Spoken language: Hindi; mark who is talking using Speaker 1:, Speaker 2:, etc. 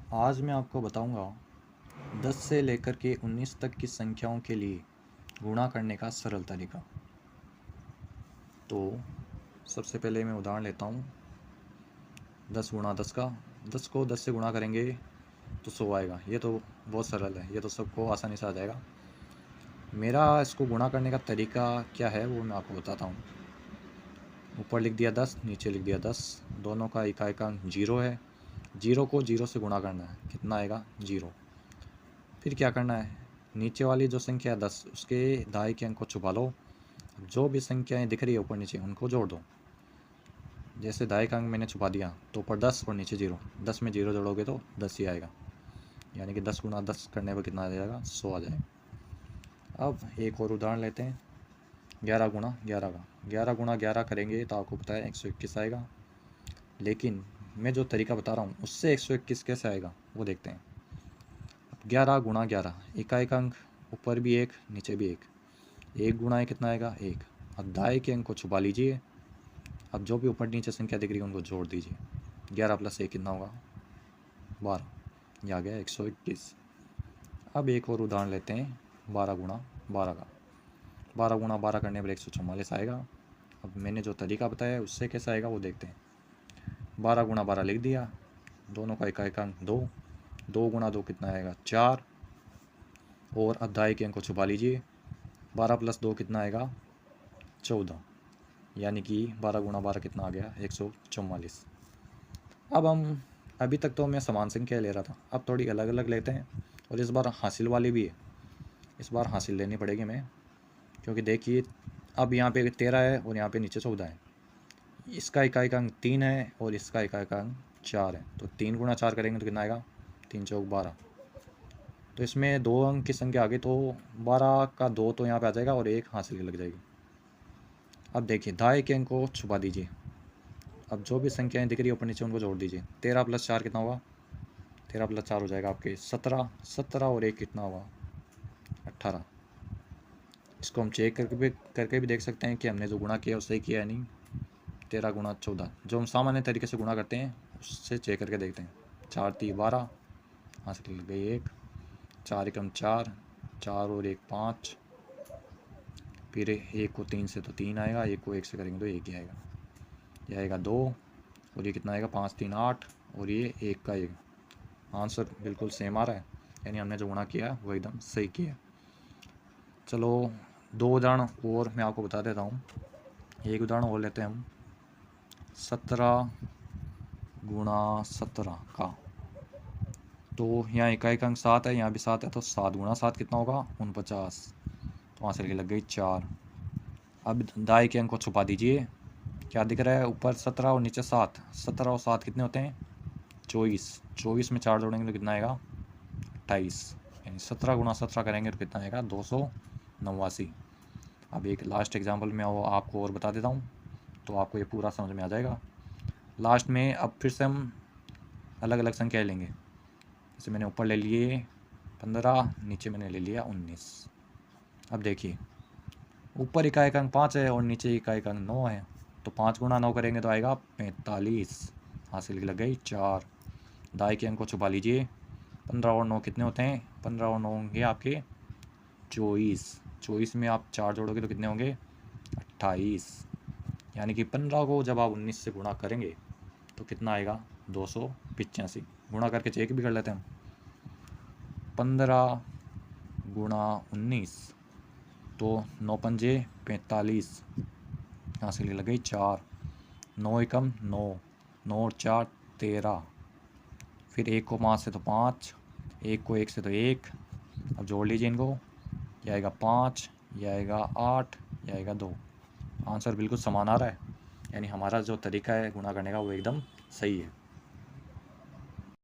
Speaker 1: आज मैं आपको बताऊंगा 10 से लेकर के 19 तक की संख्याओं के लिए गुणा करने का सरल तरीका। तो सबसे पहले मैं उदाहरण लेता हूँ 10 गुणा 10 का। 10 को 10 से गुणा करेंगे तो 100 आएगा। ये तो बहुत सरल है, ये तो सबको आसानी से आ जाएगा। मेरा इसको गुणा करने का तरीका क्या है वो मैं आपको बताता हूँ। ऊपर लिख दिया 10, नीचे लिख दिया 10, दोनों का इकाई अंक 0 है। 0 को 0 से गुणा करना है, कितना आएगा 0। फिर क्या करना है, नीचे वाली जो संख्या है 10 उसके दाएं के अंक को छुपा लो। जो भी संख्याएं दिख रही है ऊपर नीचे उनको जोड़ दो। जैसे दाएं का अंक मैंने छुपा दिया तो ऊपर 10 और नीचे 0। 10 में 0 जोड़ोगे तो 10 ही आएगा, यानी कि 10 गुणा 10 करने पर कितना आ जाएगा, 100 आ जाएगा। अब एक और उदाहरण लेते हैं 11 गुणा 11 का। 11 गुणा 11 करेंगे तो आपको पता है 121 आएगा, लेकिन मैं जो तरीका बता रहा हूँ उससे 121 कैसे आएगा वो देखते हैं। 11 गुणा 11, इकाई का अंक ऊपर भी 1 नीचे भी 1, 1 गुणा कितना आएगा 1। अब दाएं के अंक को छुपा लीजिए। अब जो भी ऊपर नीचे संख्या दिख रही है उनको जोड़ दीजिए। 11 + 1 कितना होगा 12, ये आ गया 121। अब एक और उदाहरण लेते हैं 12 गुणा 12 का। 12 गुणा 12 करने पर 144 आएगा। अब मैंने जो तरीका बताया है उससे कैसा आएगा वो देखते हैं। 12 गुणा 12 लिख दिया, दोनों का इकाई अंक 2, 2 गुणा 2 कितना आएगा 4, और अब दाएं के अंक को छुपा लीजिए। 12 + 2 कितना आएगा 14, यानी कि 12 गुणा 12 कितना आ गया 144। अब हम अभी तक तो मैं समान संख्या ले रहा था, अब थोड़ी अलग अलग लेते हैं, और इस बार हासिल वाली भी है। इस बार हासिल लेनी पड़ेगी मैं, क्योंकि देखिए अब यहाँ पे 13 है और यहाँ पे नीचे 14 है। इसका इकाई का अंक 3 है और इसका इकाई का अंक 4 है, तो 3 गुणा 4 करेंगे तो कितना आएगा 3 × 4 = 12। तो इसमें 2 अंक की संख्या आ गई, तो 12 का 2 तो यहाँ पे आ जाएगा और 1 हासिल की लग जाएगी। अब देखिए दाएं के अंक को छुपा दीजिए। अब जो भी संख्याएं दिख रही है ऊपर नीचे उनको जोड़ दीजिए। 13 + 4 कितना होगा, 13 + 4 हो जाएगा आपके 17, 17 और 1 कितना होगा 18। इसको हम चेक करके भी देख सकते हैं कि हमने जो गुणा किया वो सही किया है नहीं। 13 गुणा 14 जो हम सामान्य तरीके से गुणा करते हैं उससे चेक करके देखते हैं। 4 × 3 = 12, हासिल लग गई 1, 4 × 4 4 और 1 5, फिर 1 को 3 से तो 3 आएगा, 1 को 1 से करेंगे तो 1 ही आएगा, ये आएगा 2, और ये कितना आएगा 5 × 3 = 8, और ये 1 का 1। आंसर बिल्कुल सेम आ रहा है, यानी हमने जो गुणा किया वो एकदम सही किया। चलो 2 उदाहरण और मैं आपको बता देता हूँ। एक उदाहरण और लेते हैं हम 17 गुणा 17 का। तो यहाँ इकाई का अंक 7 है, यहाँ भी 7 है, तो 7 गुणा 7 कितना होगा 49, तो आंसर की लग गई 4। अब दाएं के अंक को छुपा दीजिए। क्या दिख रहा है, ऊपर 17 और नीचे 7। 17 और 7 कितने होते हैं 24, 24 में 4 जोड़ेंगे तो कितना आएगा 28, यानी 17 गुणा 17 करेंगे तो कितना आएगा 289। अब एक लास्ट एग्जाम्पल में आपको और बता देता हूँ तो आपको ये पूरा समझ में आ जाएगा। लास्ट में अब फिर से हम अलग अलग संख्या लेंगे। जैसे मैंने ऊपर ले लिए 15, नीचे मैंने ले लिया 19। अब देखिए ऊपर इकाई का अंक 5 है और नीचे इकाई का अंक 9 है, तो 5 गुणा 9 करेंगे तो आएगा 45, हासिल की लग गई 4। दाएं के अंक को छुपा लीजिए। 15 और 9 कितने होते हैं, 15 और 9 होंगे आपके 24, 24 में आप 4 जोड़ोगे तो कितने होंगे 28, यानी कि 15 को जब आप 19 से गुणा करेंगे तो कितना आएगा 285। गुणा करके चेक भी कर लेते हैं हम। 15 गुणा 19 तो 9 × 5 = 45, हासिल की लग गई 4। 9 एकम 9, 9 और 4 13, फिर 1 को 5 से तो 5, 1 को 1 से तो 1। अब जोड़ लीजिए इनको, यह आएगा 5, यह आएगा 8, यह आएगा 2। आंसर बिल्कुल समान आ रहा है, यानी हमारा जो तरीका है गुणा करने का वो एकदम सही है।